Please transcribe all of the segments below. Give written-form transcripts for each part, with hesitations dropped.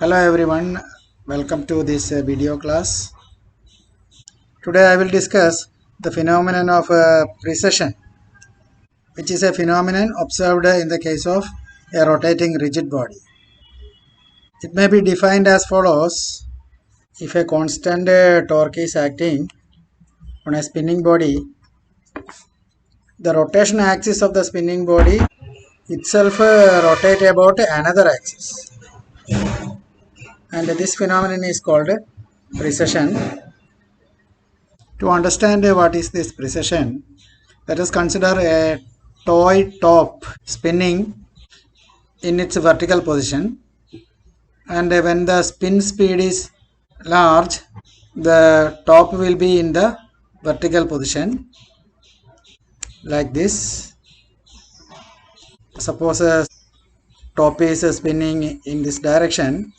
Hello everyone, welcome to this video class. Today I will discuss the phenomenon of precession, which is a phenomenon observed in the case of a rotating rigid body. It may be defined as follows. If a constant torque is acting on a spinning body, the rotation axis of the spinning body itself rotate about another axis, and this phenomenon is called precession. To understand what is this precession, let us consider a toy top spinning in its vertical position, and when the spin speed is large, the top will be in the vertical position like this. Suppose a top is spinning in this direction,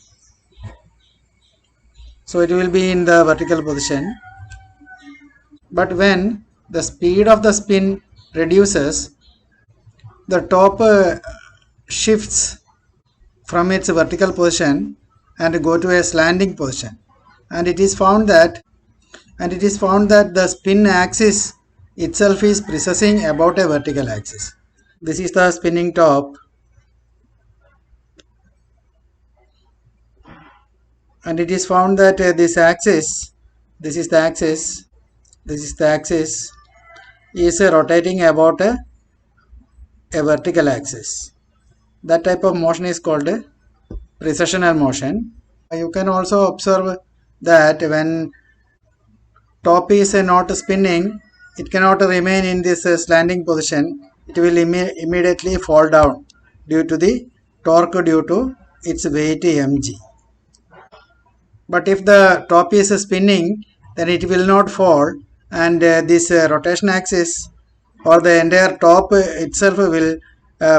so it will be in the vertical position. But when the speed of the spin reduces, the top shifts from its vertical position and go to a slanting position, and it is found that the spin axis itself is precessing about a vertical axis. This is the spinning top, and it is found that this is the axis is rotating about a vertical axis. That type of motion is called precessional motion. You can also observe that when top is not spinning, it cannot remain in this slanting position. It will immediately fall down due to the torque due to its weight mg. But if the top is spinning, then it will not fall, and this rotation axis or the entire top itself will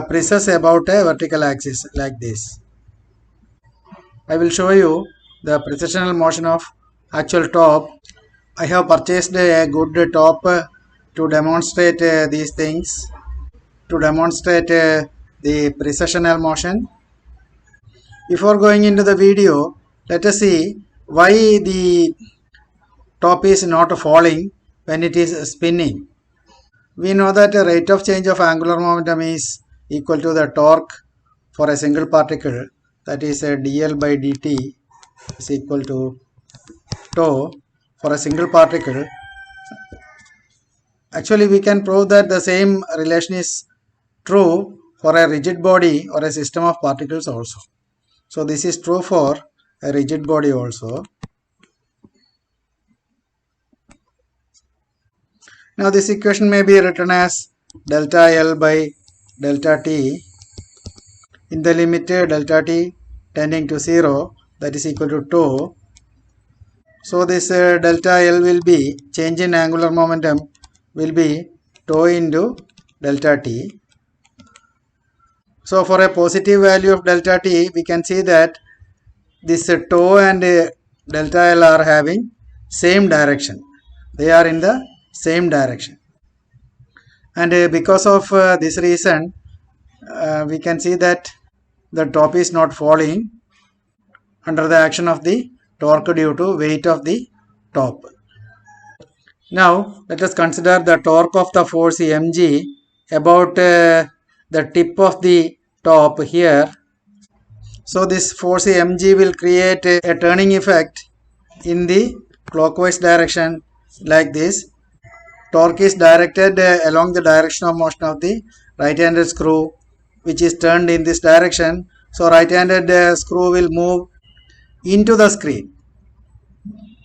precess about a vertical axis like this. I will show you the precessional motion of actual top. I have purchased a good top to demonstrate these things, to demonstrate the precessional motion. Before going into the video, let us see why the top is not falling when it is spinning. We know that the rate of change of angular momentum is equal to the torque for a single particle, that is dl by dt is equal to tau for a single particle. Actually, we can prove that the same relation is true for a rigid body or a system of particles also. So this is true for a rigid body also. Now this equation may be written as delta L by delta T in the limit delta T tending to 0, that is equal to tau. So this delta L will be, change in angular momentum will be tau into delta T. So for a positive value of delta T, we can see that this tau and delta L are having same direction. They are in the same direction, and because of this reason, we can see that the top is not falling under the action of the torque due to weight of the top. Now let us consider the torque of the force mg about the tip of the top here. So this force mg will create a turning effect in the clockwise direction like this. Torque is directed along the direction of motion of the right-handed screw, which is turned in this direction. So right-handed screw will move into the screen.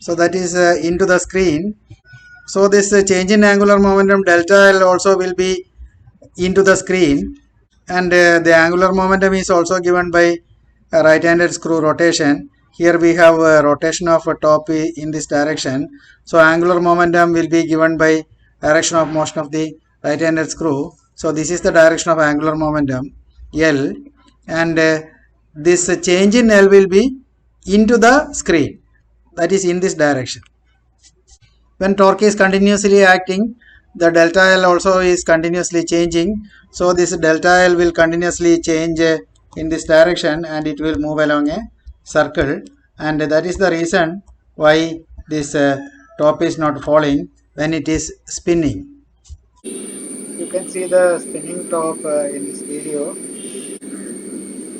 So that is into the screen. So this change in angular momentum delta L also will be into the screen, and the angular momentum is also given by a right-handed screw rotation. Here we have a rotation of a top in this direction. So angular momentum will be given by direction of motion of the right-handed screw. So this is the direction of angular momentum L, and this change in L will be into the screen, that is in this direction. When torque is continuously acting, the delta L also is continuously changing. So this delta L will continuously change in this direction, and it will move along a circle, and that is the reason why this top is not falling when it is spinning. You can see the spinning top in this video.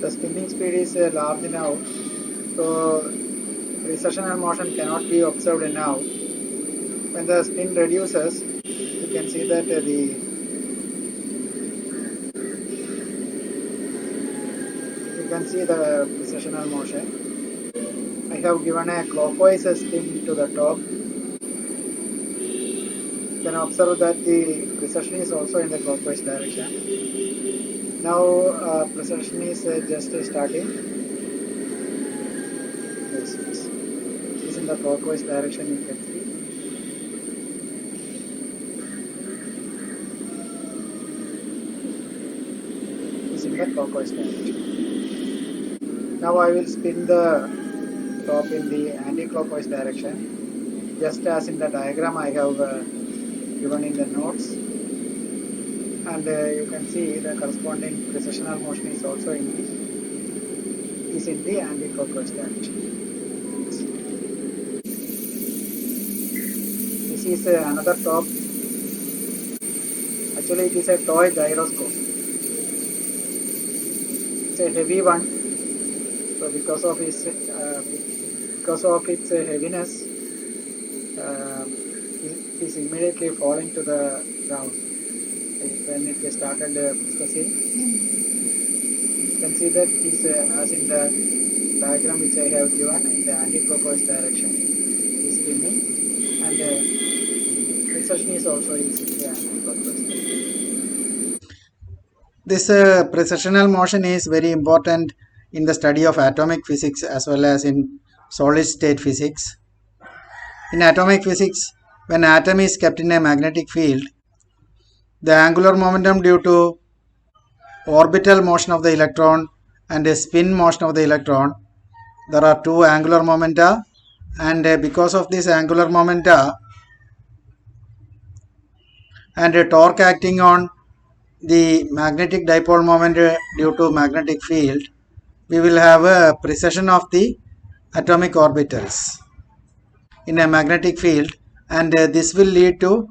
The spinning speed is large now, so precessional motion cannot be observed now. When the spin reduces, you can see that the precessional motion. I have given a clockwise spin to the top. You can observe that the precession is also in the clockwise direction. Now precession is just starting. Yes, it is in the clockwise direction, you can see. It is in the clockwise direction. Now I will spin the top in the anti-clockwise direction, just as in the diagram I have given in the notes. And you can see the corresponding precessional motion is also in the anti-clockwise direction. This is another top. Actually, it is a toy gyroscope. It's a heavy one. So because of its heaviness, it is immediately falling to the ground. When it started discussing, you can see that it is as in the diagram which I have given in the anti-clockwise direction. It is spinning, and precession is also in the anti-clockwise direction. This precessional motion is very important in the study of atomic physics as well as in solid state physics. In atomic physics, when atom is kept in a magnetic field, the angular momentum due to orbital motion of the electron and a spin motion of the electron, there are two angular momenta, and because of this angular momenta and a torque acting on the magnetic dipole moment due to magnetic field, we will have a precession of the atomic orbitals in a magnetic field, and this will lead to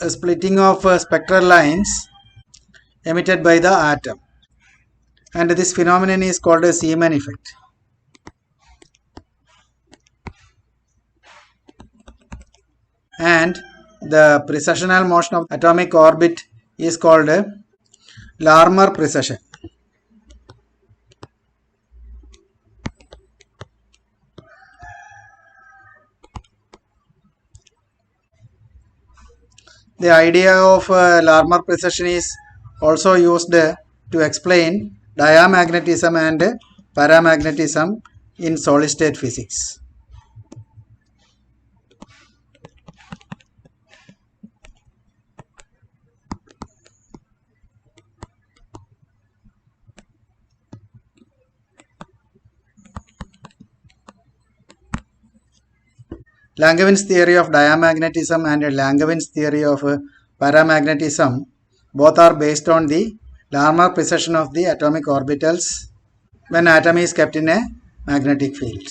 a splitting of spectral lines emitted by the atom, and this phenomenon is called a Zeeman effect. And the precessional motion of atomic orbit is called Larmor precession. The idea of Larmor precession is also used to explain diamagnetism and paramagnetism in solid state physics. Langevins theory of diamagnetism and Langevins theory of paramagnetism both are based on the Larmor precession of the atomic orbitals when atom is kept in a magnetic field.